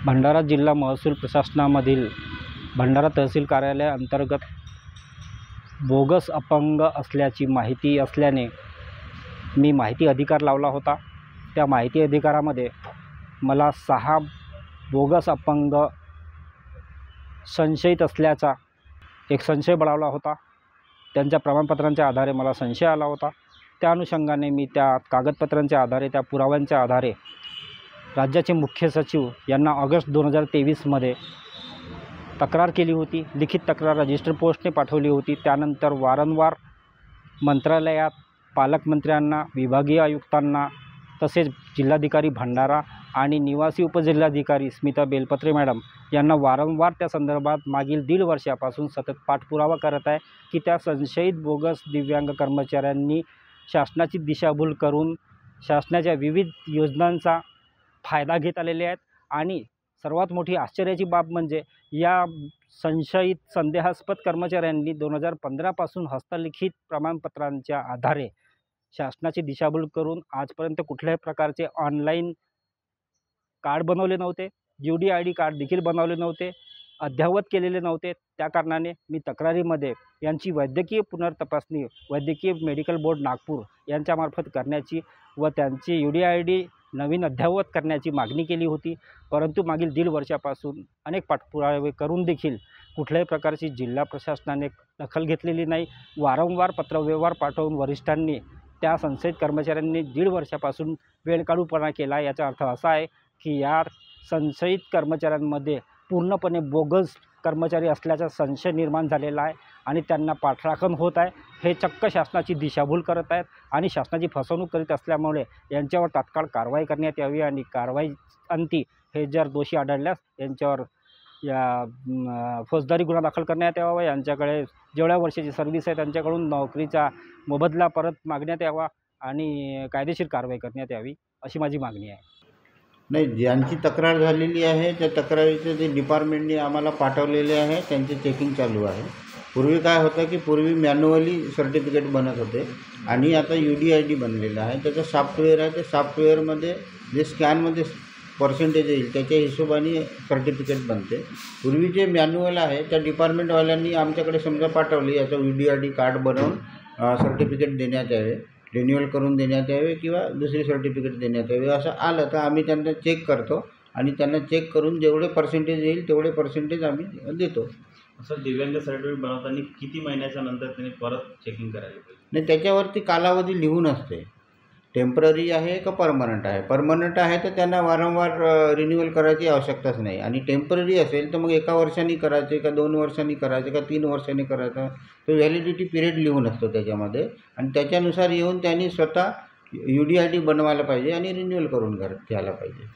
भंडारा जिल्हा महसूल प्रशासनामधील भंडारा तहसील कार्यालय अंतर्गत बोगस अपंग असल्याची माहिती असल्याने मी माहिती अधिकार लावला होता। त्या माहिती अधिकारामध्ये मला 6 बोगस अपंग संशयित असल्याचा एक संशय बळावला होता। त्यांच्या प्रमाणपत्रांच्या आधारे मला संशय आला होता। त्या अनुषंगाने मी त्या कागदपत्रांच्या आधारे, त्या पुराव्यांच्या आधारे राज्याचे मुख्य सचिव यांना ऑगस्ट 2023 तक्रार केली होती। लिखित तक्रार रजिस्टर पोस्टने पाठवली होती। त्यानंतर वारंवार मंत्रालयात पालकमंत्र्यांना, विभागीय आयुक्तांना, तसेच जिल्हाधिकारी भंडारा आणि निवासी उपजिल्हाधिकारी स्मिता बेलपत्रे मॅडम यांना वारंवार त्या संदर्भात मागील 1.5 वर्षापासून सतत पाठपुरावा करत आहे की त्या संशयित बोगस दिव्यांग कर्मचाऱ्यांनी शासनाची दिशाभूल करून शासनाच्या विविध योजनांचा फायदा घेत आलेले आहेत। आणि सर्वात मोठी आश्चर्याची बाब म्हणजे या संशयित संदेहास्पद कर्मचाऱ्यांनी 2015 पासून हस्तलिखित प्रमाणपत्रांच्या आधारे शासनाची दिशाभूल करून आजपर्यंत कुठल्याही प्रकारचे ऑनलाईन कार्ड बनवले नव्हते, UDID कार्ड देखील बनवले नव्हते, अद्ययावत केलेले नव्हते। त्या कारणाने मी तक्रारीमध्ये यांची वैद्यकीय पुनर्तपासणी वैद्यकीय मेडिकल बोर्ड नागपूर यांच्यामार्फत करण्याची व त्यांची UDID नवीन अद्ययावत करण्याची मागणी केली होती। परंतु मागील 1.5 वर्षापासून अनेक पाठपुरावे करून देखील कुठल्याही प्रकारची जिल्हा प्रशासनाने दखल घेतलेली नाही। वारंवार पत्रव्यवहार पाठवून वरिष्ठांनी त्या संशयित कर्मचाऱ्यांनी 1.5 वर्षापासून वेळकाढूपणा केला। याचा अर्थ असा आहे की या संशयित कर्मचाऱ्यांमध्ये पूर्णपणे बोगस कर्मचारी असल्याचा संशय निर्माण झालेला आहे आणि त्यांना पाठराखण होत आहे। हे चक्क शासनाची दिशाभूल करत आहेत आणि शासनाची फसवणूक करीत असल्यामुळे यांच्यावर तात्काळ कारवाई करण्यात यावी आणि कारवाई अंती हे जर दोषी आढळल्यास यांच्यावर फौजदारी गुन्हा दाखल करण्यात यावा। यांच्याकडे जेवढ्या वर्षाची सर्व्हिस आहे त्यांच्याकडून नोकरीचा मोबदला परत मागण्यात यावा आणि कायदेशीर कारवाई करण्यात यावी, अशी माझी मागणी आहे। नाही, ज्यांची तक्रार झालेली आहे त्या तक्रारीचे जे डिपार्टमेंटने आम्हाला पाठवलेले आहे त्यांचे चेकिंग चालू आहे। पूर्वी काय होतं की पूर्वी मॅन्युअली सर्टिफिकेट बनत होते आणि आता UDID बनलेलं आहे। त्याचं सॉफ्टवेअर आहे, ते सॉफ्टवेअरमध्ये जे स्कॅनमध्ये पर्सेंटेज येईल त्याच्या हिशोबाने सर्टिफिकेट बनते। पूर्वी जे मॅन्युअल आहे त्या डिपार्टमेंटवाल्यांनी आमच्याकडे समजा पाठवले याचं UDID कार्ड बनवून सर्टिफिकेट देण्यात यावे, रिन्युअल करून देण्यात यावे किंवा दुसरी सर्टिफिकेट देण्यात यावे। असं आलं तर आम्ही त्यांना चेक करतो आणि त्यांना चेक करून जेवढे पर्सेंटेज येईल तेवढे पर्सेंटेज आम्ही देतो। असं दिव्यांग सर्टिफिकेट बनवताना किती महिन्याच्या नंतर त्यांनी परत चेकिंग करायला पाहिजे? नाही, त्याच्यावरती कालावधी लिहून असते, टेम्पररी आहे का परमनंट आहे। परमनंट आहे तर त्यांना वारंवार रिन्युअल करायची आवश्यकताच नाही आणि टेम्पररी असेल तर मग 1 वर्षांनी करायचे का 2 वर्षांनी करायचे का 3 वर्षांनी करायचं, तो व्हॅलिडिटी पिरियड लिहून असतो त्याच्यामध्ये आणि त्याच्यानुसार येऊन त्यांनी स्वतः UDID बनवायला पाहिजे आणि रिन्युअल करून घ्यायला पाहिजे।